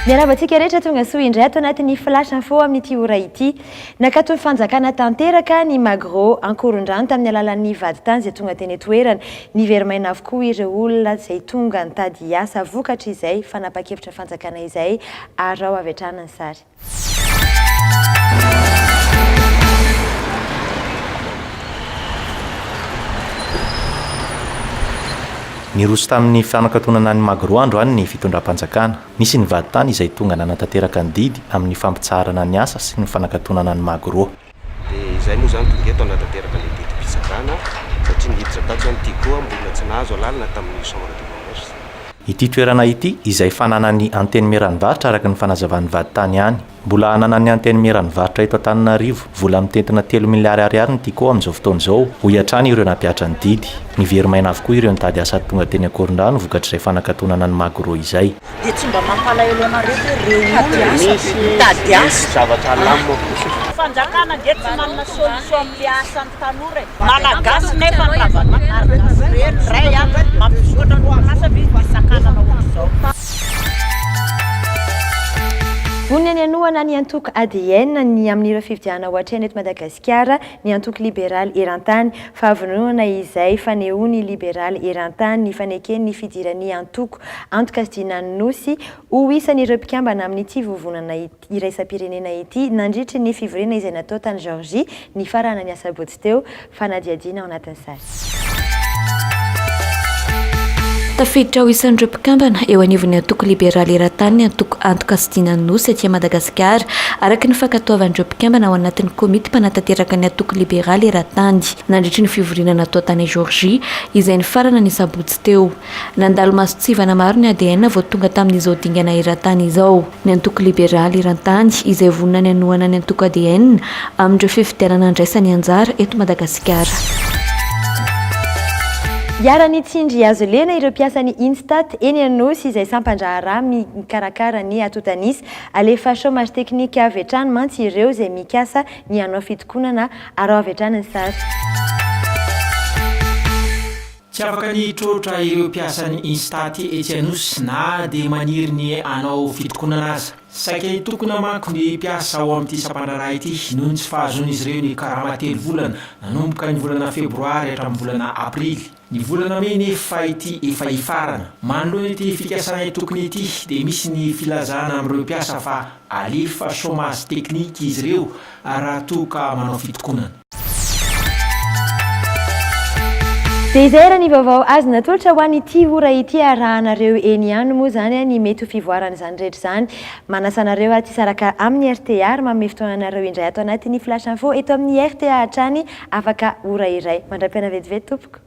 Miarahaba-tsika rehetra tonga soa indray ato anatin'ny flash info amin'ity ora ity. Nakatony fanjakana tanteraka ny Magro ankoron-drano tamin'ny alalan'ny vaditany izay tonga teny toerana. Niverimana avokoa ireo olona izay tonga nitady asa vokatra izay fanapa-kevitra fanjakana izay ary ao avy hatrany ny sary. Niroso tamin'ny fianakatonana ny Magro andro any ny fitondram-panjakana. Nisy ny vaditany izay tonga nanatanteraka ny didy amin'ny fampitsarana ny asa sy ny fanakatonana ny Magro. Dia izay moa zany tonga eto nanatanteraka ny didy mpisakana satria ny hiditra tato zany ity koa mbola tsy nahazo alalina tamin'ny chambre de commerce. Ity toerana ity izay fananany anteny meranivarotra araka ny fanazavan'ny vaditany any. Mbola ananany anteny meranivarotra eto Antananarivo, vola mitentina 3 miliary ariary ny tiko amin'izao fotoana izao. Ho hiatrany ireo nampiatra ny didy. Niverimaina avokoa ireo nitady asa tonga teny Ankorondrano vokatr'izay fanakatonana ny Magro izay. Dia tsy mba mampalahelo anareo ireo mitady asa zavatra lamina kosa. Fanjakana dia tsy manana solution amin'ny asan'ny tanora. Malagasy nefa ny ray mampisotra no asa fisakana izao. Vonona ny anoana ny antoko ADN ny amin'ireo fividiana ohatrany eto Madagasikara ny antoko libéral eran-tany favonona izay fanehoany libéral eran-tany ny fanekeny ny fidirany antoko antokasidina nosy ho isan'ireo mpikambana amin'ity vovonana iraisam-pirenena ity nandritry ny fivorena izay natao tany Georgie ny farana ny asabotsy teo fanadiadiana ao anatin'ny sary. Tafiditra ho isan'ireo mpikambana eo anivon'ny antoko libéraly eran-tany ny antoko antokasidina nosy atỳ Madagasikara araka ny fankatoavan'ireo mpikambana ao anatin'ny komity mpanantanteraka ny antoko libéraly eran-tany nandritry ny fivorina natao tany Georgie izay ny farana ny sabotsy teo. Nandalo masotsivana maro ny ADN vao tonga tamin'izao dingana eran-tany izao. Ny antoko libéraly eran-tany izay vonona ny anoana ny antoko ADN amin'ireo fifidianana andraisany anjara eto Madagasikara. Iarany tsindry azo lena ireo mpiasan'ny Instat eny Anosy izay sampandraharaha mikarakara ny atotanisy alefa chômage technique avy hatrany mantsy ireo izay mikasa ny hanao fitokonana ary avy hatrany ny sary. Tsy afaka ny trotra ireo mpiasan'ny Instat etsy Anosy na dia maniry ny hanao fitokonana aza. Saika tokony manko ny mpiasa ao amin'ity sampandraraha ity noho ny tsy fahazon'izy ireo ny karama 3 volana nanomboka ny volana febroary hatramin'ny volana aprily. Ny volana May nefa ity efa ifarana. Manoloana ity fikasana tokony ity dia misy ny filazana amin'ireo mpiasa fa alefa chômage technique izy ireo raha toka manao fitokonana. Dia izay raha ny vaovao azo natolotra ho an'ity ora ity arahanareo eny ihany moa zany ny mety ho fivoarana izany rehetra izany. Manasanareo aty saraka amin'ny RTA ary manome fotoananareo indray ato anatin'ny flash info eto amin'ny RTA hatrany afaka ora iray. Mandram-piana vetivety tompoko.